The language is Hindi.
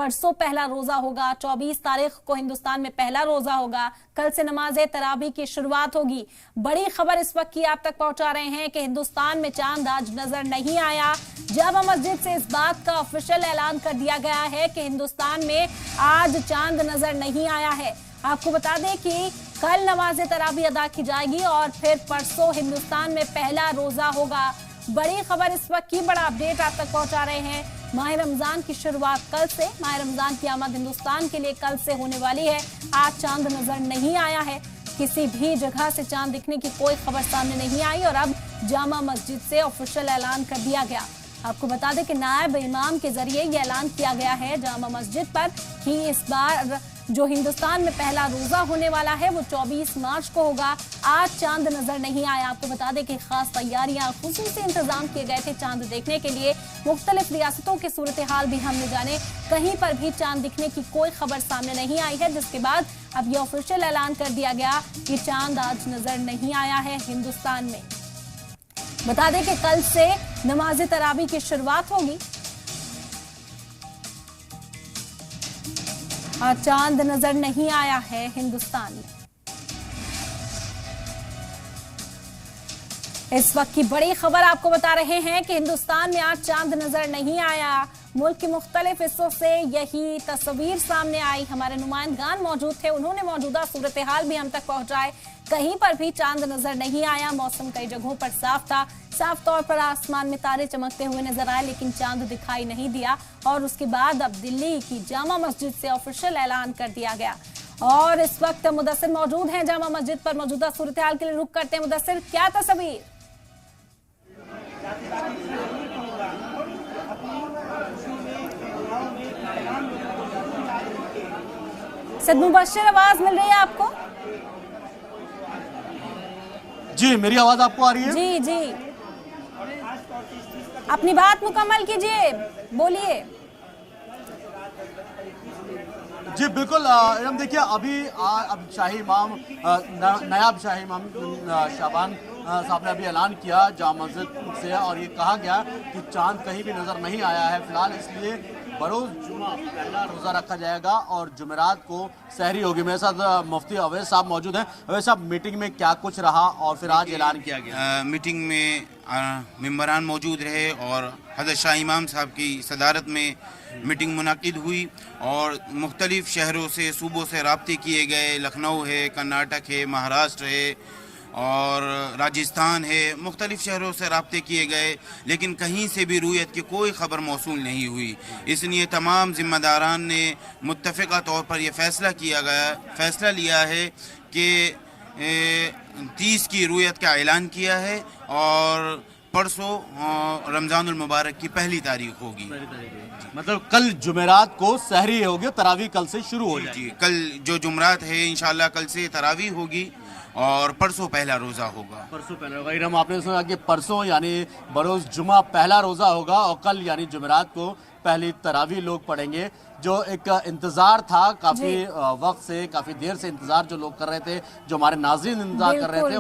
परसों पहला रोजा होगा, 24 तारीख को हिंदुस्तान में पहला रोजा होगा। कल से नमाज तरावी की शुरुआत होगी। बड़ी खबर इस वक्त की आप तक पहुंचा रहे हैं कि हिंदुस्तान में चांद आज नजर नहीं आया। जामा मस्जिद से इस बात का ऑफिशियल ऐलान कर दिया गया है कि हिंदुस्तान में आज चांद नजर नहीं आया है। आपको बता दें कि कल नमाज तरावी अदा की जाएगी और फिर परसों हिंदुस्तान में पहला रोजा होगा। बड़ी खबर इस वक्त की, बड़ा अपडेट आप तक पहुंचा रहे हैं। माह रमजान की शुरुआत कल से, माह रमजान की आमद हिंदुस्तान के लिए कल से होने वाली है। आज चांद नजर नहीं आया है, किसी भी जगह से चांद दिखने की कोई खबर सामने नहीं आई और अब जामा मस्जिद से ऑफिशियल ऐलान कर दिया गया। आपको बता दें कि नायब इमाम के जरिए यह ऐलान किया गया है जामा मस्जिद पर कि इस बार जो हिंदुस्तान में पहला रोजा होने वाला है वो 24 मार्च को होगा। आज चांद नजर नहीं आया। आपको बता दें कि खास तैयारियां, खुसूसी इंतजाम किए गए थे चांद देखने के लिए। मुख्तलिफ रियासतों की सूरत हाल भी हमने जाने, कहीं पर भी चांद दिखने की कोई खबर सामने नहीं आई है, जिसके बाद अब यह ऑफिशियल ऐलान कर दिया गया कि चांद आज नजर नहीं आया है हिंदुस्तान में। बता दें कि कल से नमाज तरावी की शुरुआत होगी और चांद नजर नहीं आया है हिंदुस्तान में। इस वक्त की बड़ी खबर आपको बता रहे हैं कि हिंदुस्तान में आज चांद नजर नहीं आया। मुल्क के मुख्तलिफ हिस्सों से यही तस्वीर सामने आई। हमारे नुमाइंदगान मौजूद थे, उन्होंने मौजूदा सूरत हाल भी हम तक पहुंचाए। कहीं पर भी चांद नजर नहीं आया। मौसम कई जगहों पर साफ था, साफ तौर पर आसमान में तारे चमकते हुए नजर आए, लेकिन चांद दिखाई नहीं दिया। और उसके बाद अब दिल्ली की जामा मस्जिद से ऑफिशियल ऐलान कर दिया गया। और इस वक्त मुदस्सिर मौजूद हैं जामा मस्जिद पर। मौजूदा सूरत हाल के लिए रुख करते हैं। मुदस्सिर, क्या तस्वीर? सद मुबश्शिर, आवाज मिल रही है आपको? जी, मेरी आवाज आपको आ रही है? जी जी, अपनी बात मुकम्मल कीजिए, बोलिए। जी बिल्कुल। हम देखिए अब शाही इमाम नायब शाही इमाम शाबान साहब ने अभी ऐलान किया जामा मस्जिद से और ये कहा गया कि चांद कहीं भी नजर नहीं आया है फिलहाल, इसलिए बरोज जुमा पहला रोजा रखा जाएगा और जुमेरात को सहरी होगी। मेरे साथ मुफ्ती अवैस साहब मौजूद हैं। अवैस साहब, मीटिंग में क्या कुछ रहा और फिर आज ऐलान किया गया? मीटिंग में मेंबरान मौजूद रहे और हज़रत शाह इमाम साहब की सदारत में मीटिंग मुनाकिद हुई और मुख्तलिफ शहरों से, सूबों से राब्ते किए गए। लखनऊ है, कर्नाटक है, महाराष्ट्र है और राजस्थान है, मुख्तलिफ शहरों से राब्ते किए गए, लेकिन कहीं से भी रूयत की कोई ख़बर मौसूल नहीं हुई। इसलिए तमाम ज़िम्मेदारान ने मुत्तफ़िक़ा तौर पर यह फ़ैसला लिया है कि 30 की रूयत का ऐलान किया है और परसों रमज़ानुल मुबारक की पहली तारीख होगी। मतलब कल जुमेरात को सहरी होगी, तरावी कल से शुरू हो जाएगी। जी, कल जो जुमरात है इंशाल्लाह कल से तरावी होगी और परसों पहला रोज़ा होगा। परसों पहला होगा। हम आपने सुना कि परसों यानी बरोज जुमा पहला रोज़ा होगा और कल यानी जुमेरात को पहली तरावी लोग पढ़ेंगे। जो एक इंतज़ार था काफ़ी वक्त से, काफ़ी देर से इंतज़ार जो लोग कर रहे थे, जो हमारे नाज़रीन इंतज़ार कर रहे थे।